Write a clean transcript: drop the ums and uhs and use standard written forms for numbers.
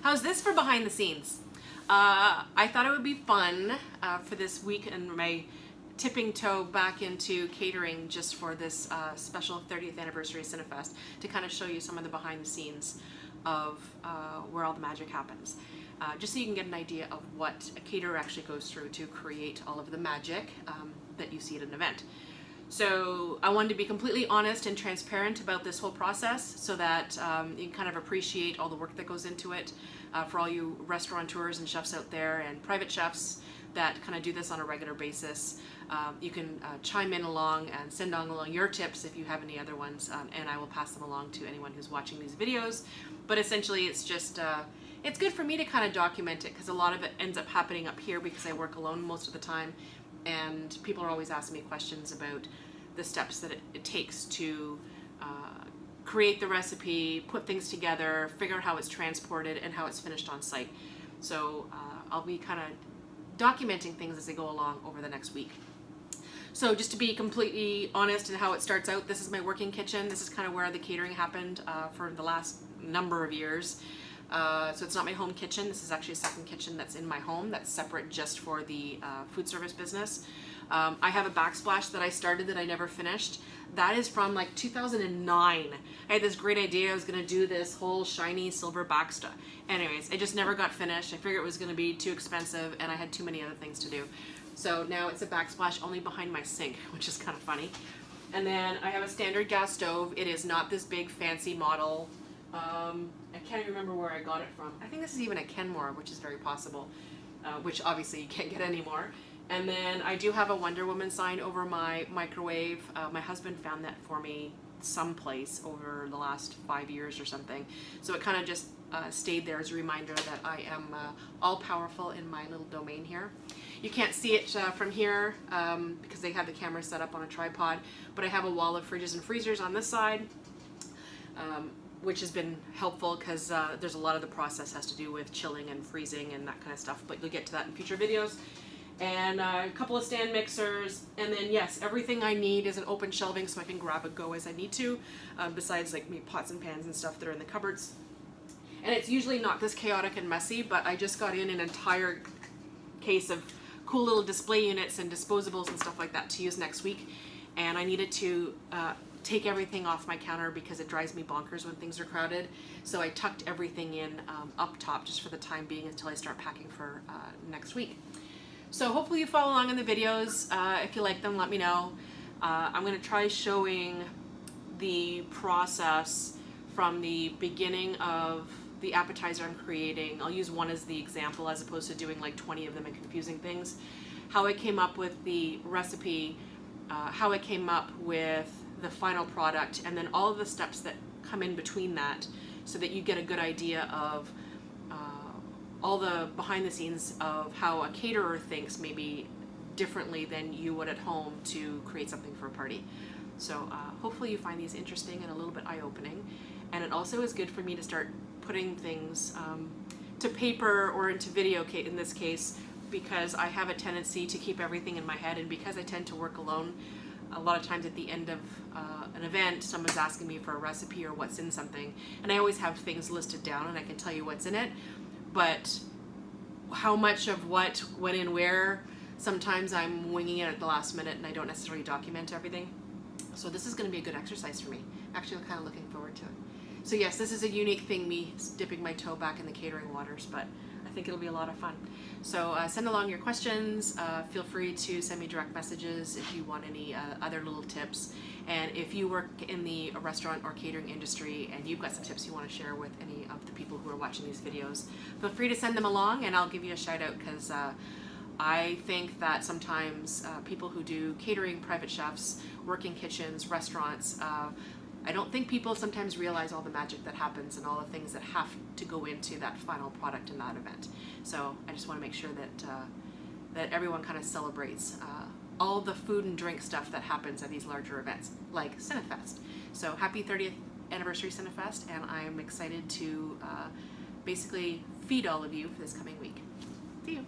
How's this for behind the scenes? I thought it would be fun for this week and my tipping toe back into catering just for this special 30th anniversary Cinefest to kind of show you some of the behind the scenes of where all the magic happens. Just so you can get an idea of what a caterer actually goes through to create all of the magic that you see at an event. So I wanted to be completely honest and transparent about this whole process so that you can kind of appreciate all the work that goes into it for all you restaurateurs and chefs out there and private chefs that kind of do this on a regular basis. You can chime in along and send on along your tips if you have any other ones, and I will pass them along to anyone who's watching these videos. But essentially it's just, it's good for me to kind of document it because a lot of it ends up happening up here because I work alone most of the time, and people are always asking me questions about the steps that it takes to create the recipe, put things together, figure out how it's transported and how it's finished on site. So I'll be kind of documenting things as they go along over the next week. So just to be completely honest in how it starts out, this is my working kitchen. This is kind of where the catering happened for the last number of years. So it's not my home kitchen. This is actually a second kitchen that's in my home that's separate just for the food service business. I have a backsplash that I started that I never finished. That is from like 2009. I had this great idea. I was going to do this whole shiny silver backstuff. Anyways, it just never got finished. I figured it was going to be too expensive and I had too many other things to do. So now it's a backsplash only behind my sink, which is kind of funny. And then I have a standard gas stove. It is not this big fancy model. I can't remember where I got it from. I think this is even a Kenmore, which is very possible, which obviously you can't get anymore. And then I do have a Wonder Woman sign over my microwave. My husband found that for me someplace over the last 5 years or something. So it kind of just stayed there as a reminder that I am all powerful in my little domain here. You can't see it from here because they have the camera set up on a tripod, but I have a wall of fridges and freezers on this side, which has been helpful because there's a lot of the process has to do with chilling and freezing and that kind of stuff, but you'll get to that in future videos. And a couple of stand mixers, and then yes, everything I need is an open shelving so I can grab and go as I need to, besides like pots and pans and stuff that are in the cupboards. And it's usually not this chaotic and messy, but I just got in an entire case of cool little display units and disposables and stuff like that to use next week, and I needed to take everything off my counter because it drives me bonkers when things are crowded. So I tucked everything in up top just for the time being until I start packing for next week. So hopefully you follow along in the videos. If you like them, let me know. I'm going to try showing the process from the beginning of the appetizer I'm creating. I'll use one as the example as opposed to doing like 20 of them and confusing things. How I came up with the recipe, how I came up with the final product, and then all of the steps that come in between that so that you get a good idea of all the behind the scenes of how a caterer thinks maybe differently than you would at home to create something for a party. So hopefully you find these interesting and a little bit eye-opening. And it also is good for me to start putting things to paper or into video in this case, because I have a tendency to keep everything in my head, and because I tend to work alone, a lot of times at the end of an event someone's asking me for a recipe or what's in something, and I always have things listed down and I can tell you what's in it. But how much of what went in where, sometimes I'm winging it at the last minute and I don't necessarily document everything. So this is going to be a good exercise for me. Actually, I'm kind of looking forward to it. So yes, this is a unique thing, me dipping my toe back in the catering waters, but I think it'll be a lot of fun. So send along your questions. Feel free to send me direct messages if you want any other little tips. And if you work in the restaurant or catering industry and you've got some tips you want to share with any of the people who are watching these videos, feel free to send them along and I'll give you a shout out, because I think that sometimes people who do catering, private chefs, working kitchens, restaurants, I don't think people sometimes realize all the magic that happens and all the things that have to go into that final product in that event. So I just want to make sure that that everyone kind of celebrates all the food and drink stuff that happens at these larger events like Cinefest. So happy 30th anniversary Cinefest, and I'm excited to basically feed all of you for this coming week. See you.